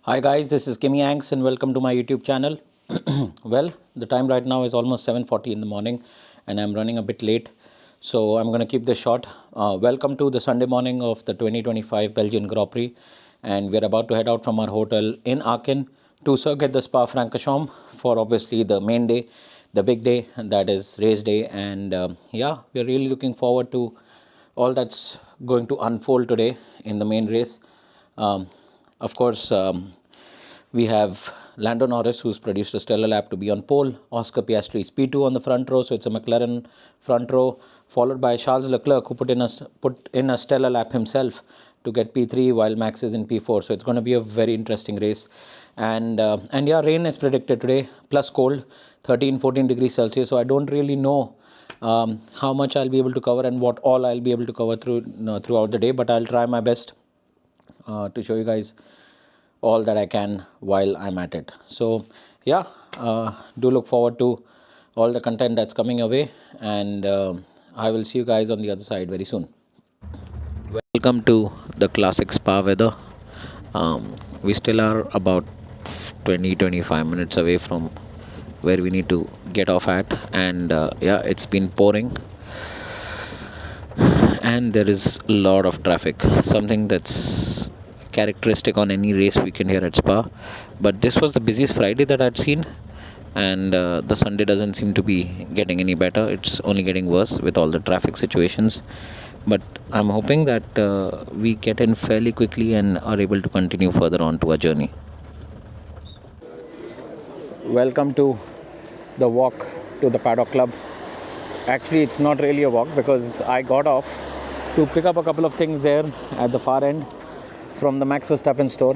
Hi guys, this is Kimmy Yanks and welcome to my YouTube channel. Well, the time right now is almost 7:40 in the morning and I'm running a bit late. So I'm going to keep this short. Welcome to the Sunday morning of the 2025 Belgian Grand Prix, and we're about to head out from our hotel in Aachen to Circuit de Spa-Francorchamps for obviously the main day, the big day, that is race day. And yeah, we're really looking forward to all that's going to unfold today in the main race. Um, of course, we have Lando Norris, who's produced a stellar lap to be on pole. Oscar Piastri's P2 on the front row, so it's a McLaren front row, followed by Charles Leclerc, who put in a stellar lap himself to get P3, while Max is in P4. So it's going to be a very interesting race. And yeah, rain is predicted today, plus cold, 13-14 degrees Celsius. So I don't really know how much I'll be able to cover and what all I'll be able to cover throughout the day, but I'll try my best to show you guys all that I can while I'm at it. So yeah, do look forward to all the content that's coming away, and I will see you guys on the other side very soon. Welcome to the classic spa weather. We still are about 20-25 minutes away from where we need to get off at, and yeah, it's been pouring and there is a lot of traffic, something that's characteristic on any race weekend here at Spa. But this was the busiest Friday that I'd seen, and the Sunday doesn't seem to be getting any better. It's only getting worse with all the traffic situations, but I'm hoping that we get in fairly quickly and are able to continue further on to our journey. Welcome to the walk to the Paddock Club. Actually, it's not really a walk because I got off to pick up a couple of things there at the far end from the Max Verstappen store.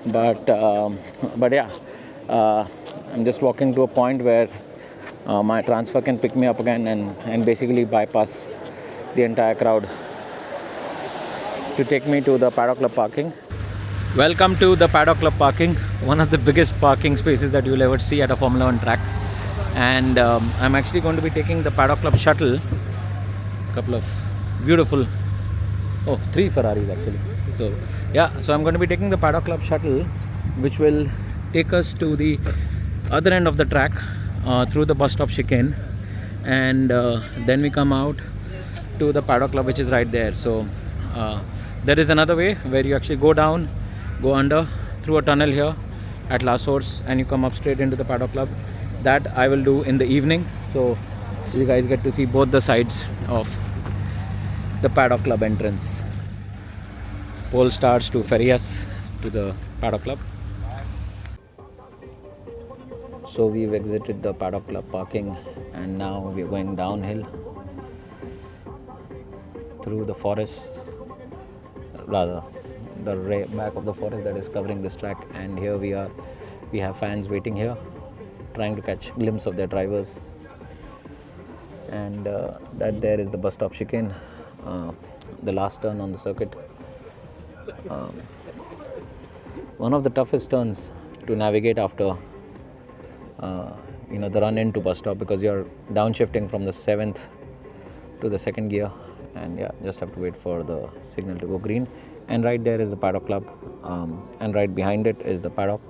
But yeah, I'm just walking to a point where my transfer can pick me up again and basically bypass the entire crowd to take me to the Paddock Club parking. Welcome to the Paddock Club parking, one of the biggest parking spaces that you'll ever see at a Formula 1 track. And I'm actually going to be taking the Paddock Club shuttle. A couple of beautiful, three Ferraris actually. So yeah, so I'm going to be taking the Paddock Club shuttle, which will take us to the other end of the track through the bus stop chicane, and then we come out to the Paddock Club, which is right there. So there is another way where you actually go down, go under through a tunnel here at La Source, and you come up straight into the Paddock Club. That I will do in the evening, so you guys get to see both the sides of the Paddock Club entrance. Pole starts to ferry us to the Paddock Club. So we've exited the Paddock Club parking, and now we're going downhill through the forest, rather the back of the forest that is covering this track. And here we have fans waiting here, trying to catch a glimpse of their drivers. And that there is the bus stop chicane, the last turn on the circuit. One of the toughest turns to navigate after the run into bus stop, because you're downshifting from the 7th to the 2nd gear, and yeah, just have to wait for the signal to go green. And right there is the Paddock Club, and right behind it is the paddock.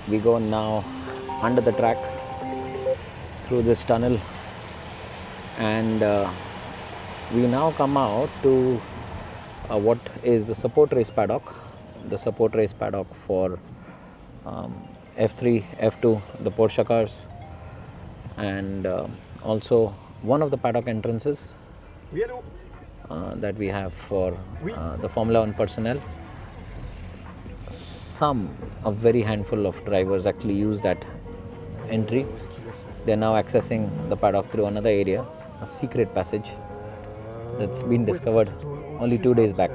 We go now under the track through this tunnel, and we now come out to what is the support race paddock, for F3, F2, the Porsche cars, and also one of the paddock entrances that we have for the Formula 1 personnel. A very handful of drivers actually use that entry. They're now accessing the paddock through another area, a secret passage that's been discovered only 2 days back.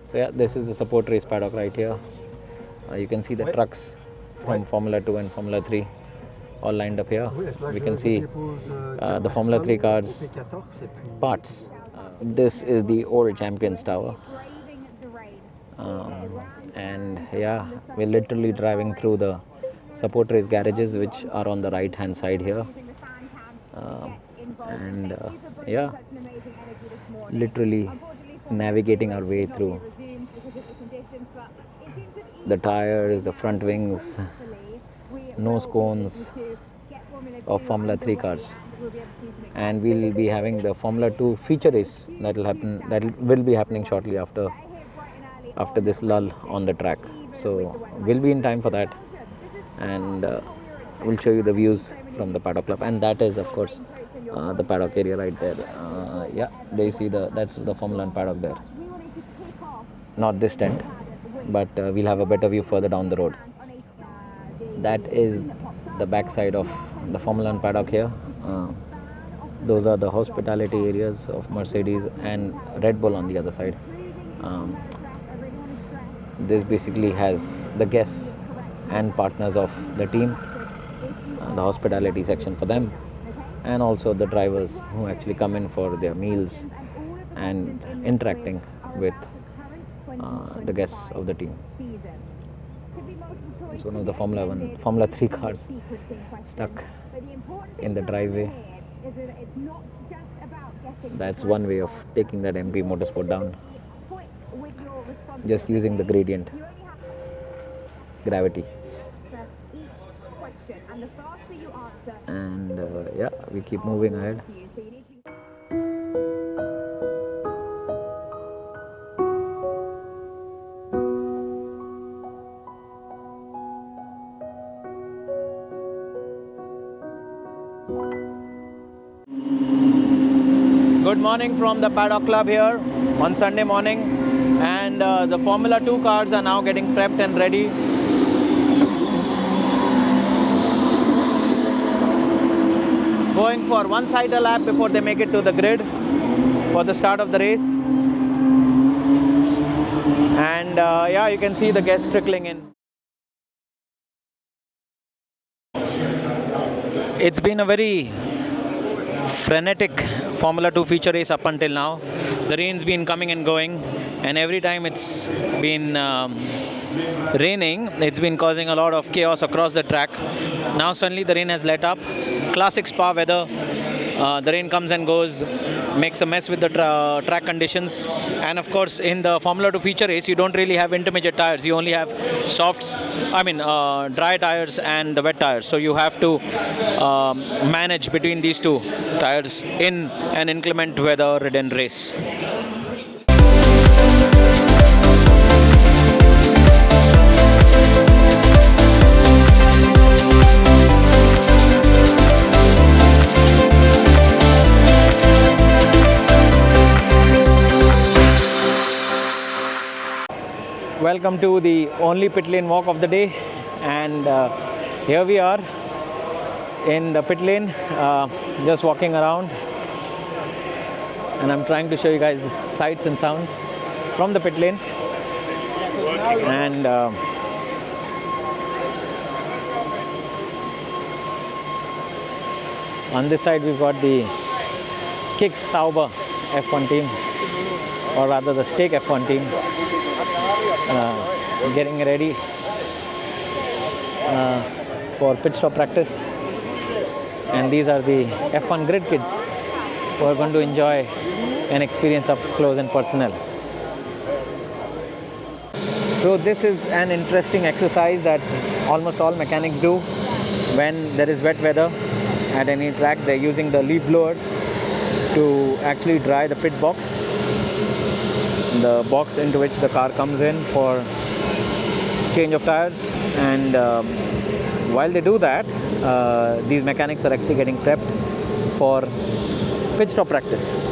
So yeah, this is the support race paddock right here. You can see the trucks from Formula 2 and Formula 3 all lined up here. We can see the Formula 3 cars parts. This is the old Champions Tower. And yeah, we're literally driving through the support race garages, which are on the right hand side here. and yeah, literally navigating our way through the tires, the front wings, nose cones of Formula 3 cars. And we'll be having the Formula 2 feature race that will be happening shortly after this lull on the track. So we'll be in time for that, and we'll show you the views from the Paddock Club. And that is, of course, the paddock area right there. Yeah, there you see that's the Formula 1 paddock there. Not this tent, but we'll have a better view further down the road. That is the back side of the Formula 1 paddock here. Those are the hospitality areas of Mercedes and Red Bull on the other side. This basically has the guests and partners of the team, the hospitality section for them, and also the drivers who actually come in for their meals and interacting with the guests of the team. It's one of the Formula 3 cars stuck in the driveway. That's one way of taking that MP Motorsport down, just using the gradient gravity. And yeah, we keep moving ahead. Good morning from the Paddock Club here on Sunday morning, and the Formula 2 cars are now getting prepped and ready. Going for one side a lap before they make it to the grid for the start of the race. And yeah, you can see the guests trickling in. It's been a very frenetic Formula 2 feature race up until now. The rain's been coming and going, and every time it's been raining, it's been causing a lot of chaos across the track. Now suddenly the rain has let up. Classic Spa weather. The rain comes and goes, makes a mess with the track conditions. And of course, in the Formula 2 feature race, you don't really have intermediate tires. You only have dry tires and the wet tires. So you have to manage between these two tires in an inclement weather-ridden race. Welcome to the only pit lane walk of the day, and here we are in the pit lane, just walking around, and I'm trying to show you guys sights and sounds from the pit lane. And on this side we've got the Kick Sauber F1 team, or rather the Stake F1 team, getting ready for pit stop practice. And these are the F1 grid kids who are going to enjoy an experience up close and personal. So this is an interesting exercise that almost all mechanics do when there is wet weather at any track. They're using the leaf blowers to actually dry the pit box, the box into which the car comes in for change of tires. And while they do that, these mechanics are actually getting prepped for pit stop practice.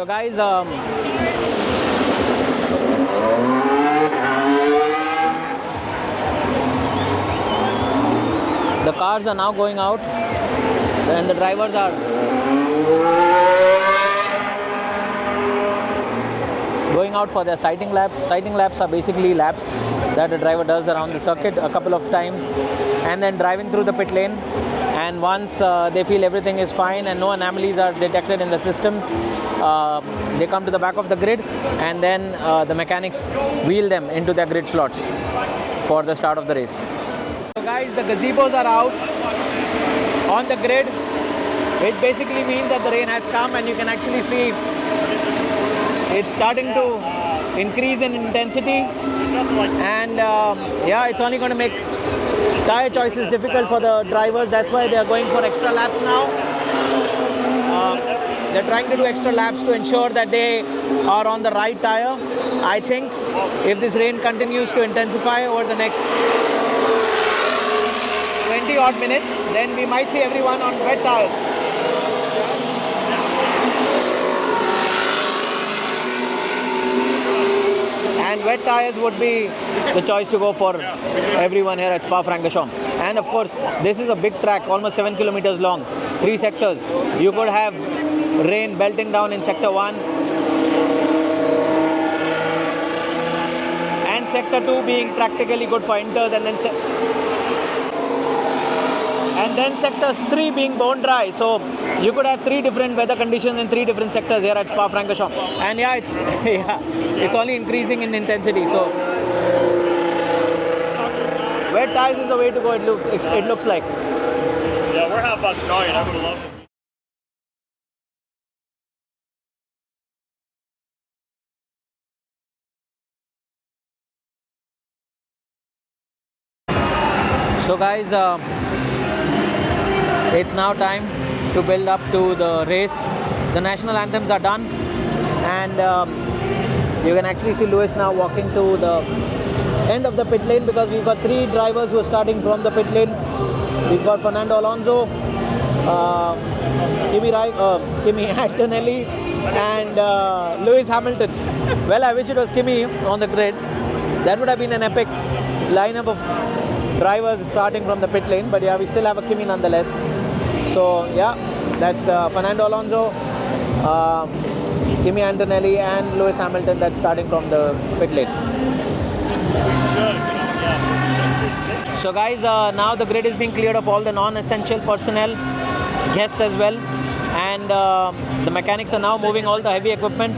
guys, the cars are now going out and the drivers are going out for their sighting laps. Sighting laps are basically laps that the driver does around the circuit a couple of times and then driving through the pit lane. And once they feel everything is fine and no anomalies are detected in the system, they come to the back of the grid and then the mechanics wheel them into their grid slots for the start of the race. So guys, the gazebos are out on the grid, which basically means that the rain has come and you can actually see it's starting to increase in intensity, and yeah, it's only going to make tire choices difficult for the drivers. That's why they are going for extra laps now. They're trying to do extra laps to ensure that they are on the right tire. I think if this rain continues to intensify over the next 20 odd minutes, then we might see everyone on wet tires. And wet tires would be the choice to go for everyone here at Spa-Francorchamps. And of course, this is a big track, almost 7 kilometers long, 3 sectors. You could have rain belting down in sector 1 and sector 2 being practically good for inters, and then sector 3 being bone dry. So you could have 3 different weather conditions in 3 different sectors here at Spa-Francorchamps. And yeah, it's only increasing in intensity. So wet tires is the way to go. It looks like. Yeah, we're half Australian. I would have loved it. So guys, it's now time to build up to the race. The national anthems are done, and you can actually see Lewis now walking to the end of the pit lane, because we've got 3 drivers who are starting from the pit lane. We've got Fernando Alonso, Kimi Antonelli, and Lewis Hamilton. Well, I wish it was Kimi on the grid. That would have been an epic lineup of drivers starting from the pit lane, but yeah, we still have a Kimi nonetheless. So yeah, that's Fernando Alonso, Kimi Antonelli and Lewis Hamilton that's starting from the pit lane. So guys, now the grid is being cleared of all the non-essential personnel, guests as well, and the mechanics are now moving all the heavy equipment,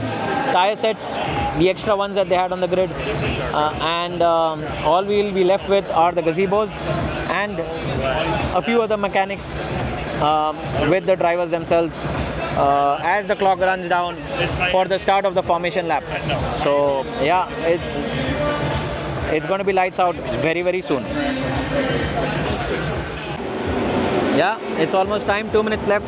tire sets, the extra ones that they had on the grid, and all we will be left with are the gazebos and a few other mechanics with the drivers themselves as the clock runs down for the start of the formation lap. So yeah, it's going to be lights out very, very soon. Yeah, it's almost time, 2 minutes left.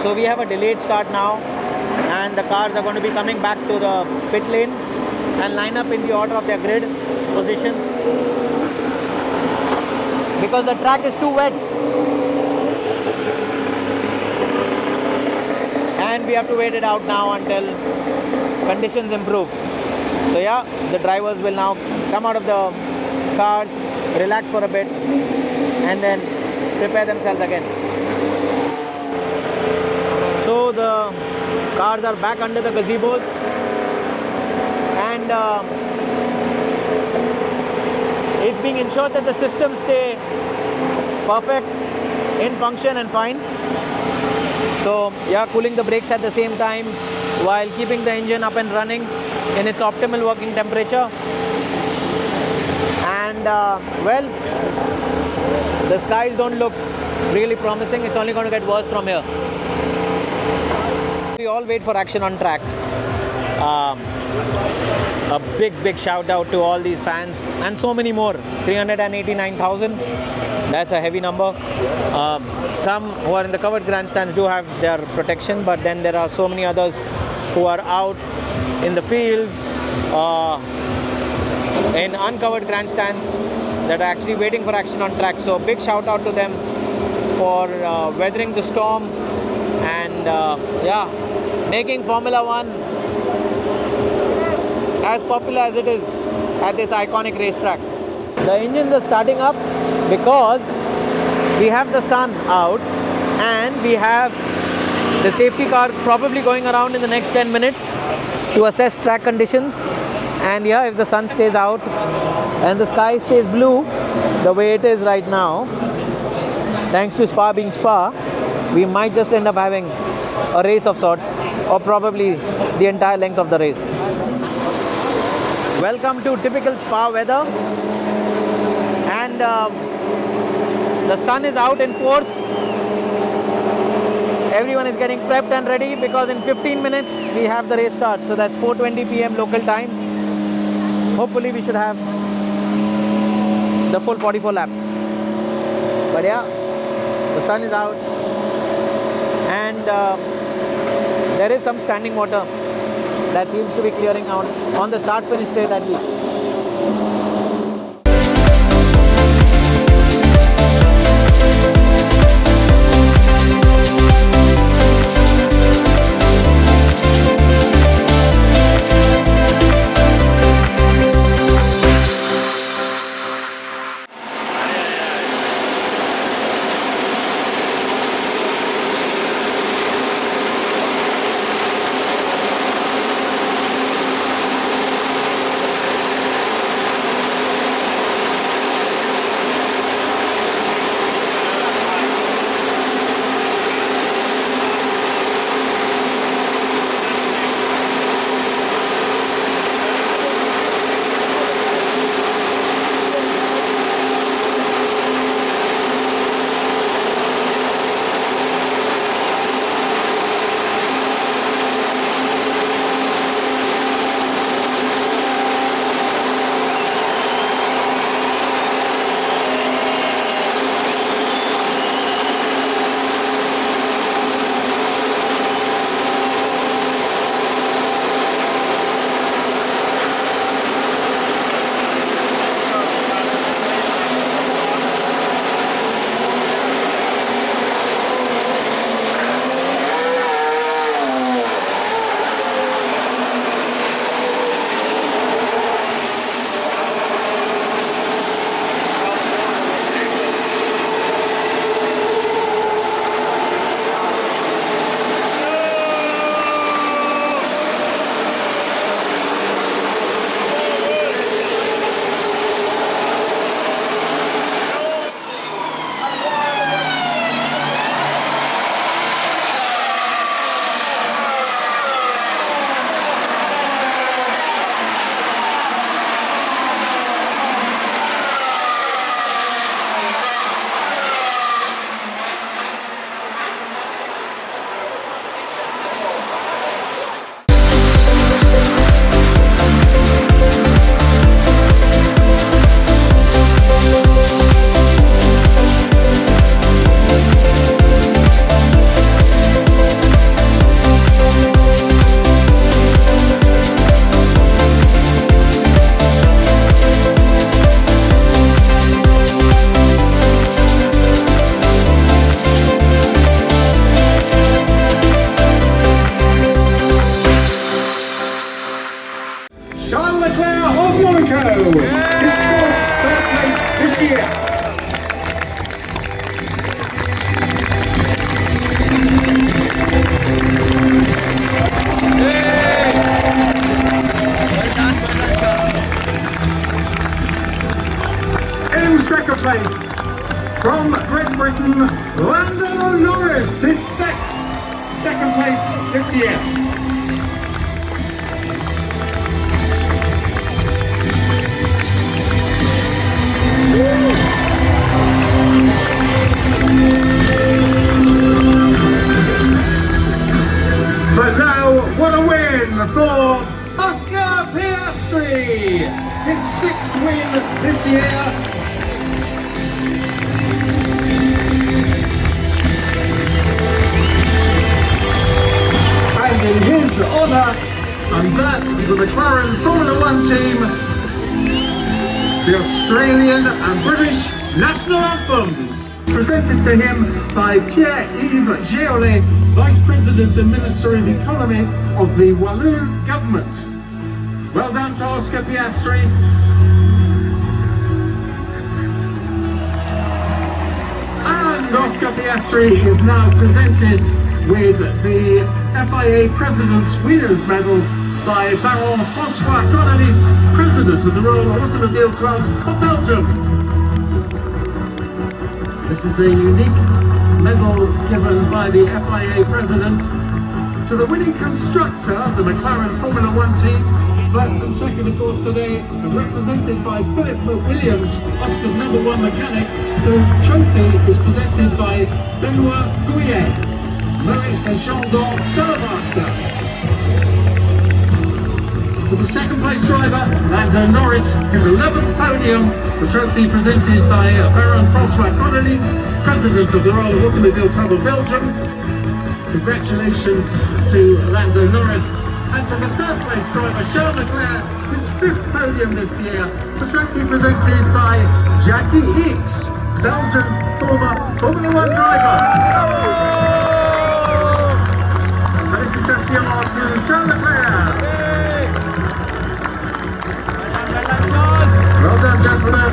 So we have a delayed start now. and the cars are going to be coming back to the pit lane and line up in the order of their grid positions, because the track is too wet and we have to wait it out now until conditions improve. So yeah, the drivers will now come out of the cars, relax for a bit, and then prepare themselves again. So the cars are back under the gazebos, and it's being ensured that the systems stay perfect, in function and fine. So yeah, cooling the brakes at the same time while keeping the engine up and running in its optimal working temperature. And well, the skies don't look really promising. It's only going to get worse from here. We all wait for action on track. A big shout out to all these fans and so many more. 389,000. That's a heavy number. Some who are in the covered grandstands do have their protection, but then there are so many others who are out in the fields, in uncovered grandstands, that are actually waiting for action on track. So big shout out to them for weathering the storm and yeah, making Formula One as popular as it is at this iconic racetrack. The engines are starting up because we have the sun out and we have the safety car probably going around in the next 10 minutes to assess track conditions. And yeah, if the sun stays out and the sky stays blue the way it is right now, thanks to Spa being Spa, we might just end up having a race of sorts, or probably the entire length of the race. Welcome to typical Spa weather, and the sun is out in force. Everyone is getting prepped and ready because in 15 minutes we have the race start. So that's 4:20 p.m. local time. Hopefully we should have the full 44 laps. But yeah, the sun is out and there is some standing water that seems to be clearing out on the start-finish straight at least. place. From Great Britain, Lando Norris is second place this year. But now, what a win for Oscar Piastri! His 6th win this year. And in his honour, and that of the McLaren Formula 1 team, the Australian and British national anthems, presented to him by Pierre-Yves Géolet, Vice President and Minister of Economy of the Walloon government. Well done to Oscar Piastri. And Oscar Piastri is now presented with the FIA President's Winners' Medal by Baron François Connolly's President of the Royal Automobile Club of Belgium. This is a unique medal given by the FIA President to the winning constructor of the McLaren Formula 1 team. First and second, of course, today, represented by Philip Williams, Oscar's #1 mechanic. The trophy is presented by Benoit Gouillet, Loic Deschamps Celebasta. To the second place driver, Lando Norris, his 11th podium. The trophy presented by Baron François Connolly's President of the Royal Automobile Club of Belgium. Congratulations to Lando Norris. And to the third place driver, Charles Leclerc, his 5th podium this year. The trophy presented by Jackie Hicks, Belgian former Formula 1 driver. Félicitations to Charles Leclerc. Well done, gentlemen.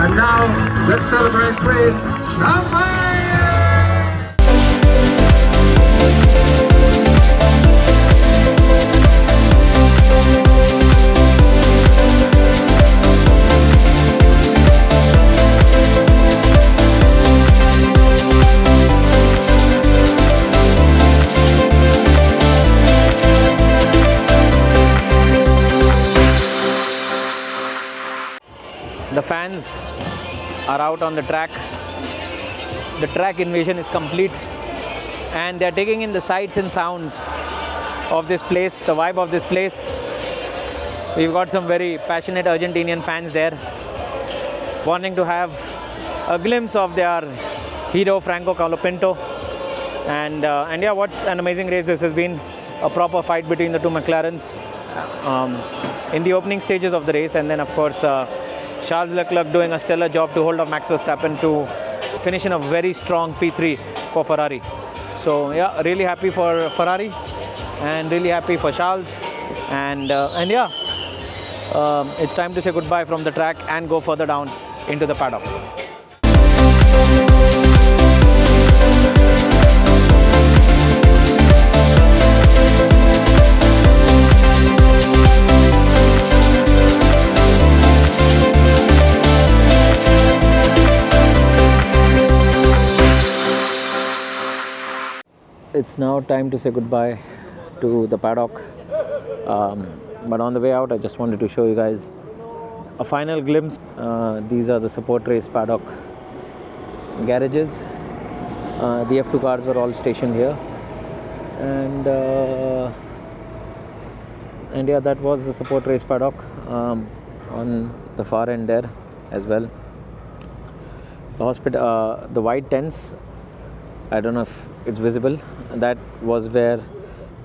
And now, let's celebrate with champagne! The fans are out on the track. The track invasion is complete and they're taking in the sights and sounds of this place, the vibe of this place. We've got some very passionate Argentinian fans there wanting to have a glimpse of their hero Franco Colapinto. And yeah, what an amazing race this has been. A proper fight between the two McLarens in the opening stages of the race, and then of course Charles Leclerc doing a stellar job to hold off Max Verstappen to finish in a very strong P3 for Ferrari. So yeah, really happy for Ferrari and really happy for Charles. And yeah, it's time to say goodbye from the track and go further down into the paddock. It's now time to say goodbye to the paddock, but on the way out I just wanted to show you guys a final glimpse. These are the support race paddock garages. The F2 cars were all stationed here, and yeah, that was the support race paddock on the far end there as well. The white tents, I don't know if it's visible, that was where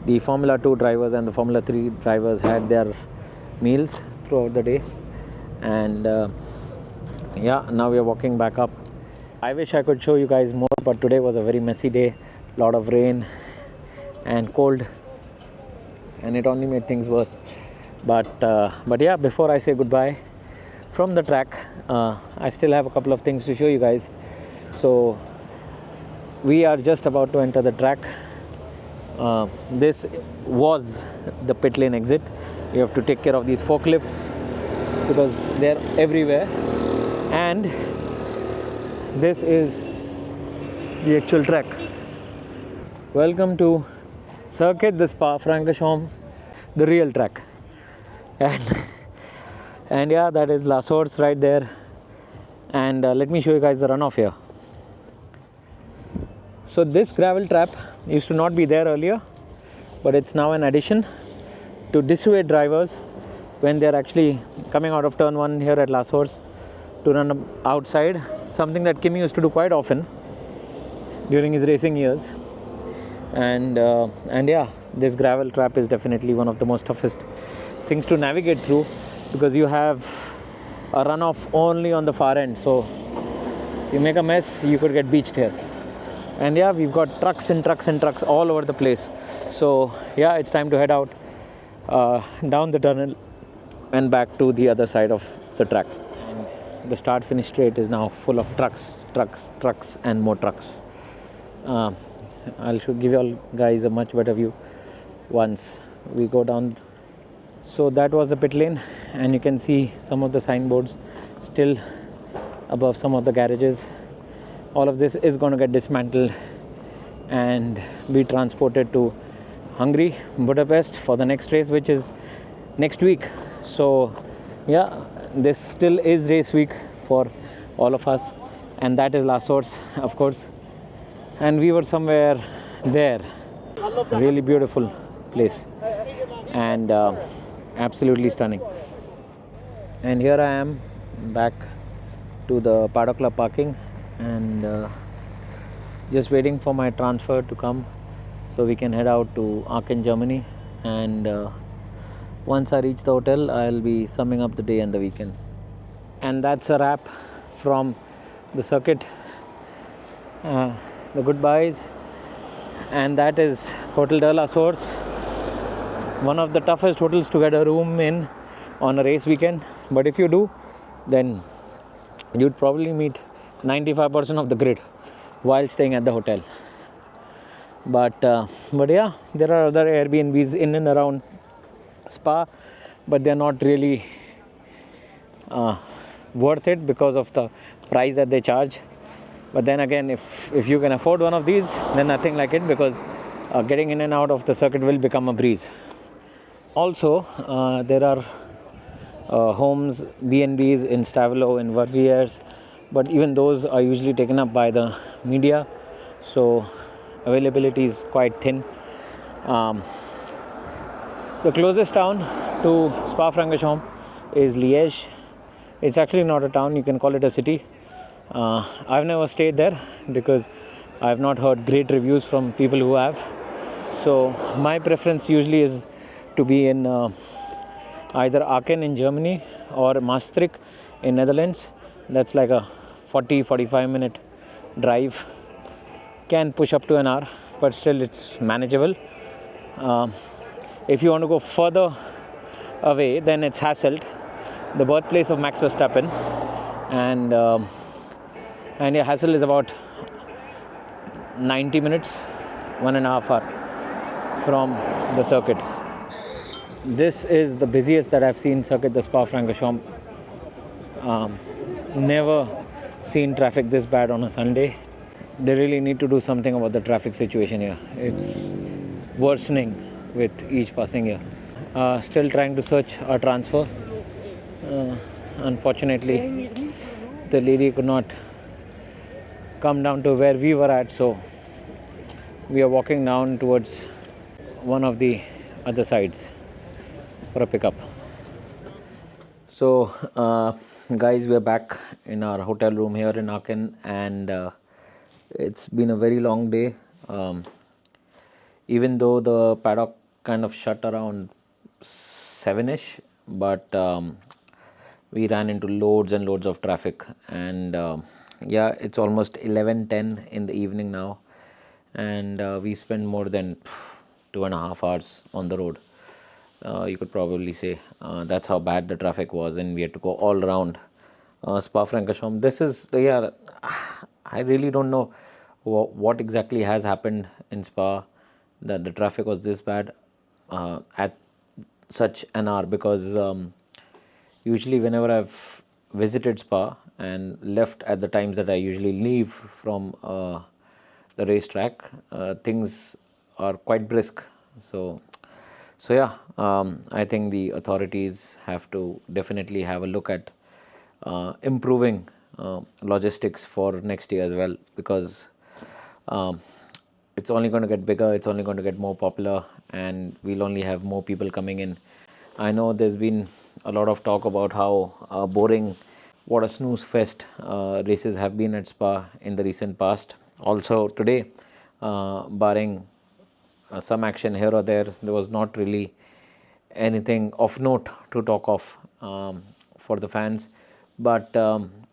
the Formula 2 drivers and the Formula 3 drivers had their meals throughout the day. And yeah, now we are walking back up. I wish I could show you guys more, but today was a very messy day, a lot of rain and cold, and it only made things worse. But yeah, before I say goodbye from the track, I still have a couple of things to show you guys. So we are just about to enter the track. This was the pit lane exit. You have to take care of these forklifts because they're everywhere. and this is the actual track. Welcome to Circuit de Spa-Francorchamps, the real track. And yeah, that is La Source right there. And let me show you guys the runoff here. So this gravel trap used to not be there earlier, but it's now an addition to dissuade drivers when they're actually coming out of turn 1 here at La Source to run outside, something that Kimi used to do quite often during his racing years. And yeah, this gravel trap is definitely one of the most toughest things to navigate through, because you have a runoff only on the far end, so you make a mess, you could get beached here. And yeah, we've got trucks and trucks and trucks all over the place. So yeah, it's time to head out down the tunnel and back to the other side of the track. And the start finish straight is now full of trucks and more trucks. I'll give you all guys a much better view once we go down. So that was the pit lane, and you can see some of the signboards still above some of the garages. All of this is going to get dismantled and be transported to Hungary, Budapest for the next race, which is next week. So yeah, this still is race week for all of us, and that is La Source, of course. And we were somewhere there. Really beautiful place and absolutely stunning. And here I am back to the Paddock Club parking, and just waiting for my transfer to come so we can head out to Aachen, Germany. And once I reach the hotel, I'll be summing up the day and the weekend. And that's a wrap from the circuit. The goodbyes. And that is Hotel de la Source, one of the toughest hotels to get a room in on a race weekend. But if you do, then you'd probably meet 95% of the grid while staying at the hotel. But yeah, there are other Airbnbs in and around Spa, but they're not really worth it because of the price that they charge. But then again, if you can afford one of these, then nothing like it, because getting in and out of the circuit will become a breeze. Also, there are homes, B&Bs in Stavelot, in Verviers, but even those are usually taken up by the media, so availability is quite thin. The closest town to Spa-Francorchamps is Liège. It's actually not a town, you can call it a city. I've never stayed there because I've not heard great reviews from people who have. So my preference usually is to be in either Aachen in Germany or Maastricht in Netherlands. That's like a 40-45 minute drive. Can push up to an hour, but still it's manageable. If you want to go further away, then it's Hasselt, the birthplace of Max Verstappen. And yeah, Hasselt is about 90 minutes, 1.5 hours from the circuit. This is the busiest that I've seen Circuit de Spa-Francorchamps. Never seen traffic this bad on a Sunday. They really need to do something about the traffic situation here. It's worsening with each passing year. Still trying to search our transfer. Unfortunately, the lady could not come down to where we were at, so we are walking down towards one of the other sides for a pickup. So guys, we're back in our hotel room here in Aachen, and it's been a very long day. Even though the paddock kind of shut around 7ish, but we ran into loads and loads of traffic, and yeah, it's almost 11:10 in the evening now, and we spent more than 2.5 hours on the road. You could probably say that's how bad the traffic was, and we had to go all around Spa-Francorchamps. This is, yeah, I really don't know what exactly has happened in Spa that the traffic was this bad at such an hour, because usually whenever I've visited Spa and left at the times that I usually leave from the racetrack, things are quite brisk. So yeah, I think the authorities have to definitely have a look at improving logistics for next year as well, because um, it's only going to get bigger, it's only going to get more popular, and we'll only have more people coming in. I know there's been a lot of talk about how boring, what a snooze fest races have been at Spa in the recent past. Also today, barring some action here or there was not really anything of note to talk of for the fans. But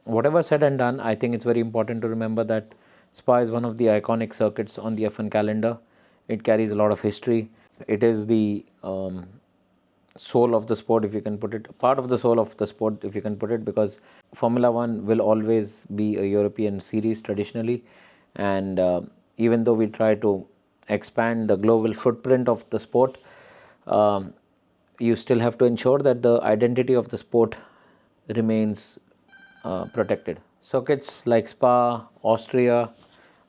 whatever said and done, I think it's very important to remember that Spa is one of the iconic circuits on the F1 calendar. It carries a lot of history. It is the soul of the sport, if you can put it, part of the soul of the sport, if you can put it, because Formula One will always be a European series traditionally. And even though we try to expand the global footprint of the sport, you still have to ensure that the identity of the sport remains protected. Circuits like Spa, Austria,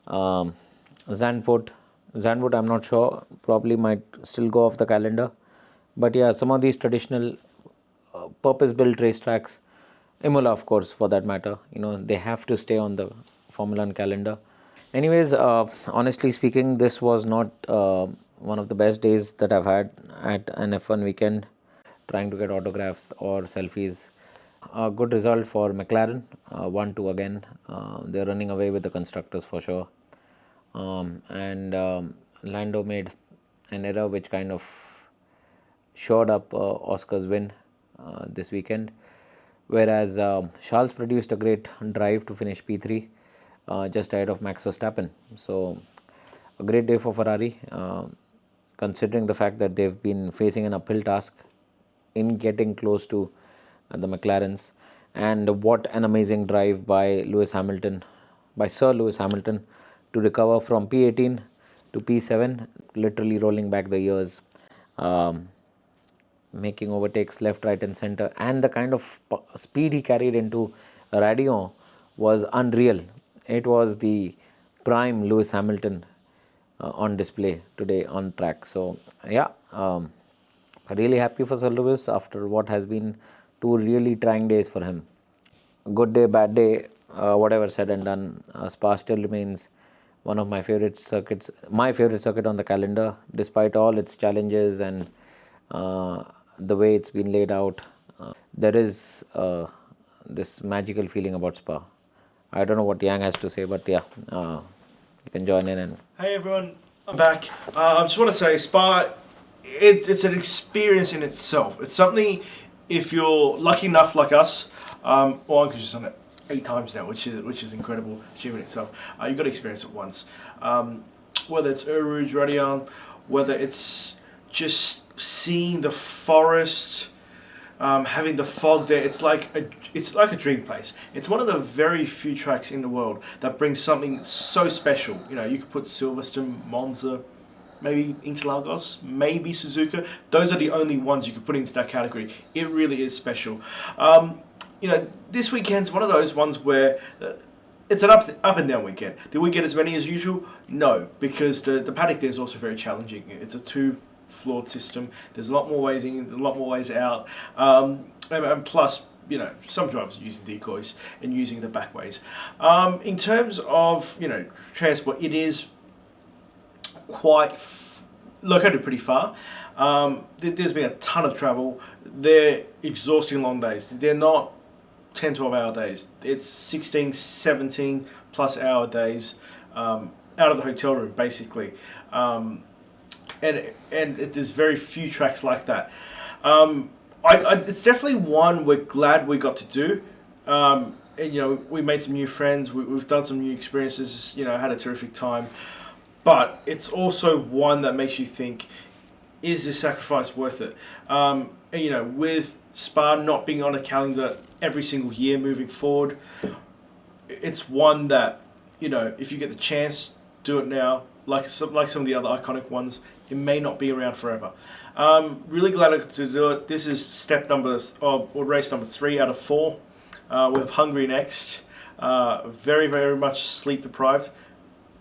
Zandvoort. Zandvoort, I'm not sure, probably might still go off the calendar. But yeah, some of these traditional purpose-built racetracks, Imola, of course, for that matter, they have to stay on the Formula One calendar. Anyways, honestly speaking, this was not one of the best days that I've had at an F1 weekend, trying to get autographs or selfies. A good result for McLaren, 1-2 again. They're running away with the constructors for sure. And Lando made an error which kind of shored up Oscar's win this weekend. Whereas Charles produced a great drive to finish P3 just ahead of Max Verstappen. So a great day for Ferrari, considering the fact that they've been facing an uphill task in getting close to the McLarens. And what an amazing drive by Sir Lewis Hamilton, to recover from P18 to P7, literally rolling back the years, making overtakes left, right and center, and the kind of speed he carried into Radion was unreal. It was the prime Lewis Hamilton on display today on track. So yeah, really happy for Sir Lewis after what has been 2 really trying days for him. Good day, bad day, whatever said and done, Spa still remains one of my favorite circuits, my favorite circuit on the calendar, despite all its challenges and the way it's been laid out. There is this magical feeling about Spa. I don't know what Yang has to say, but yeah, you can join in. And hey everyone, I'm back. I just want to say, Spa, it's an experience in itself. It's something, if you're lucky enough like us, or I've just done it 8 times now, which is incredible achievement itself. You've got to experience it once. Whether it's Eau Rouge, Radion, whether it's just seeing the forest, having the fog there, it's like a dream place. It's one of the very few tracks in the world that brings something so special. You could put Silverstone, Monza, maybe Interlagos, maybe Suzuka. Those are the only ones you could put into that category. It really is special. This weekend's one of those ones where it's an up and down weekend. Did we get as many as usual? No, because the paddock there is also very challenging. It's a 2-floored system. There's a lot more ways in, there's a lot more ways out. And plus, some drivers are using decoys and using the back ways. In terms of, transport, it is quite located pretty far. There's been a ton of travel. They're exhausting long days. They're not 10-12 hour days. It's 16 17 plus hour days out of the hotel room basically, and there's very few tracks like that. It's definitely one we're glad we got to do. And we made some new friends, we've done some new experiences, had a terrific time. But it's also one that makes you think, is this sacrifice worth it? With Spa not being on a calendar every single year moving forward, it's one that, if you get the chance, do it now. Like some of the other iconic ones, it may not be around forever. Really glad I got to do it. This is race number 3 out of 4. We have Hungary next. Very, very much sleep deprived.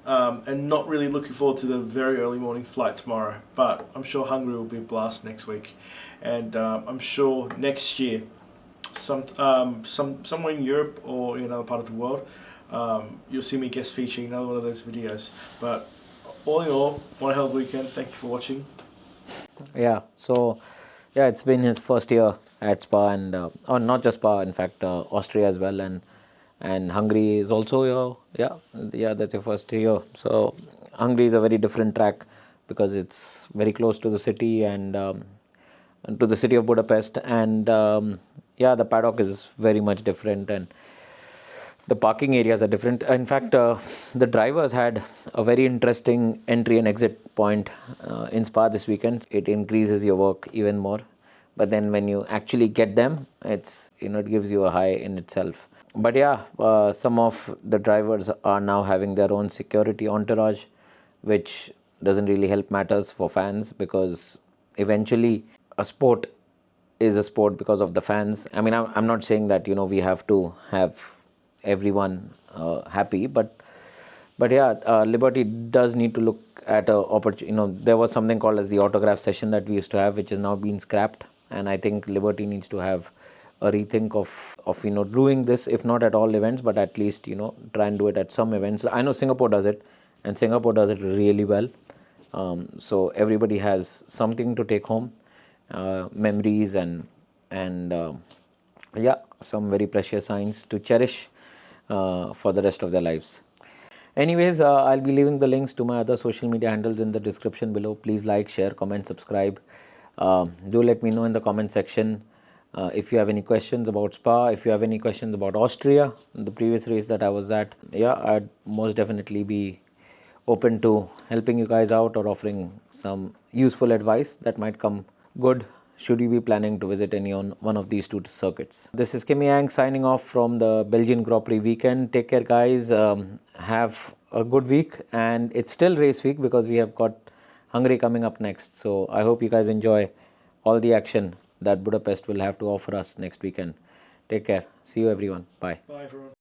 And not really looking forward to the very early morning flight tomorrow. But I'm sure Hungary will be a blast next week. And I'm sure next year, somewhere in Europe or in another part of the world, you'll see me guest featuring another one of those videos. But all in all, one hell of a weekend. Thank you for watching. Yeah, so yeah, it's been his first year at Spa, and or not just Spa, in fact, Austria as well, and Hungary is also your that's your first year. So Hungary is a very different track because it's very close to the city and to the city of Budapest, and the paddock is very much different, and the parking areas are different. In fact, the drivers had a very interesting entry and exit point in Spa this weekend. It increases your work even more. But then when you actually get them, it gives you a high in itself. But some of the drivers are now having their own security entourage, which doesn't really help matters for fans, because eventually a sport is a sport because of the fans. I mean, I'm not saying that we have to have everyone happy, but Liberty does need to look at a opportunity. There was something called as the autograph session that we used to have, which has now been scrapped, and I think Liberty needs to have a rethink of doing this, if not at all events, but at least try and do it at some events. I know Singapore does it, and Singapore does it really well. So everybody has something to take home, memories and some very precious signs to cherish for the rest of their lives. Anyways, I'll be leaving the links to my other social media handles in the description below. Please like, share, comment, subscribe. Do let me know in the comment section if you have any questions about Spa, if you have any questions about Austria, the previous race that I was at. I'd most definitely be open to helping you guys out or offering some useful advice that might come good should you be planning to visit any one of these two circuits. This is Kim Yang signing off from the Belgian Grand Prix weekend. Take care, guys. Have a good week, and it's still race week because we have got Hungary coming up next. So I hope you guys enjoy all the action that Budapest will have to offer us next weekend. Take care. See you, everyone. Bye. Bye, everyone.